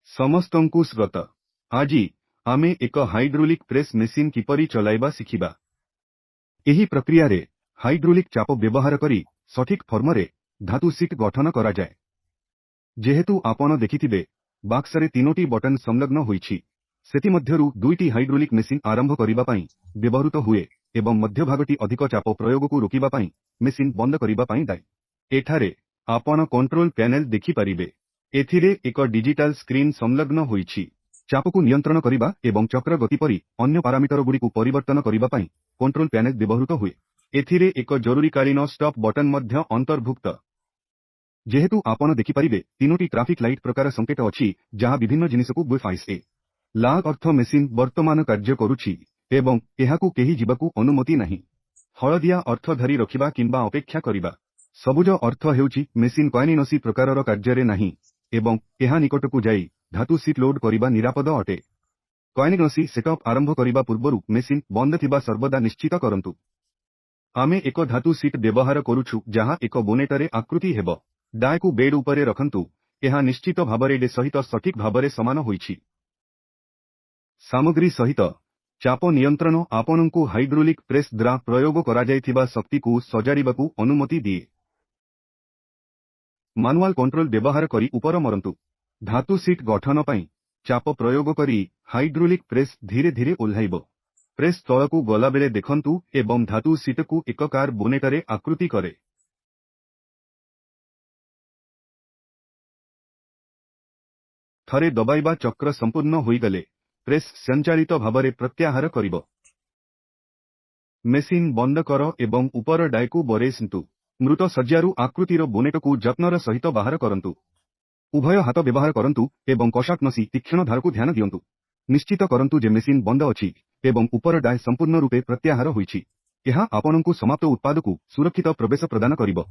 समस्तंकु स्वागत। आजि आमे एक हाइड्रोलिक प्रेस मेसिन किपरि चलाइबा शिखिबा। एही प्रक्रिया रे हाइड्रोलिक चाप व्यवहार करी सठिक फर्मरे धातु सीट गठन करा जाय। जेहेतु आपण देखिथिबे बाक्सरे तीनोटी बटन संलग्न होईछि, सेति मध्यरु दुईटी हाइड्रोलिक मेसिन आरंभ करिबा पई व्यवहृत हुए एवं मध्यभागटी अधिक चाप प्रयोग को रोकिबा पई मेसिन बंद करिबा पई दाय। एठारे आपण कंट्रोल पैनल देखि परिबे। एथिरे एक डिजिटल स्क्रीन संलग्न होईछि। चापकु नियंत्रण करिबा एवं चक्र गति परि अन्य पारामीटर गुड़िकु परिवर्तन करिबा पई कंट्रोल पैनल व्यवहृत हुए। एथिरे एक जरूरीकालीन स्टॉप बटन मध्य अंतर्भुक्त। जेहेतु आपण देखि परिबे तीनोटी ट्रैफिक लाइट प्रकार संकेत अछि जहा विभिन्न जिनिसकु बुफाइसे। लाल अर्थ मेसिन वर्तमान कार्य करूछि एवं एहाकु केही जिबाकु अनुमति नाही। हळदिया अर्थ धरी रखिबा किंबा अपेक्षा करिबा। सबुज अर्थ हेउछि मेसिन कॉइनिनसी प्रकारर कार्य नाही एवं एहा निकटकु जाई धातु सीट लोड करिबा निरापद अटे। कॉइनिनसी सेटअप आरंभ करिबा पूर्वरु मेसिन बंद थिबा सर्वदा निश्चित करंतु। आमे एक धातु सीट व्यवहार करूछु जहा एक बोनेटरे आकृति हेबो। डायकु बेड उपरे रखंतु। एहा निश्चित भाबरे डे सहित सठिक भाबरे समान होईछि। सामग्री सहित चाप नियंत्रण आपनंकु हाइड्रोलिक प्रेस द्वारा प्रयोग करा जायथिबा शक्ति को सजाड़िबाकु अनुमति दिए। मानुआल कंट्रोल व्यवहार करी ऊपर मरंतु। धातु सीट गठन पई चाप प्रयोग करी हाइड्रोलिक प्रेस धीरे धीरे ओल्हाइबो। प्रेस तळकु गला बेले देखंतु एवं धातु सीट को एक कार बोनेटरे आकृति करे। थरे दबाइबा चक्र संपूर्ण होई गले प्रेस संचालित भावरे प्रत्याहार करिबो। मेसिन बंद कर एवं ऊपर डायकु बरेसंतु। मृत सज्जारु आकृतिर बोनेटकु जत्नर सहित बाहर करंतु। उभय हाथ व्यवहार करंतु एवं कषाक नसी तीक्ष्ण धारकु ध्यान दियंतु। निश्चित करंतु जे मेसिन बंद अछि एवं ऊपर डाय संपूर्ण रूपे प्रत्याहार होईछि। एहा आपनंकु समाप्त उत्पादकु सुरक्षित प्रवेश प्रदान करिबो।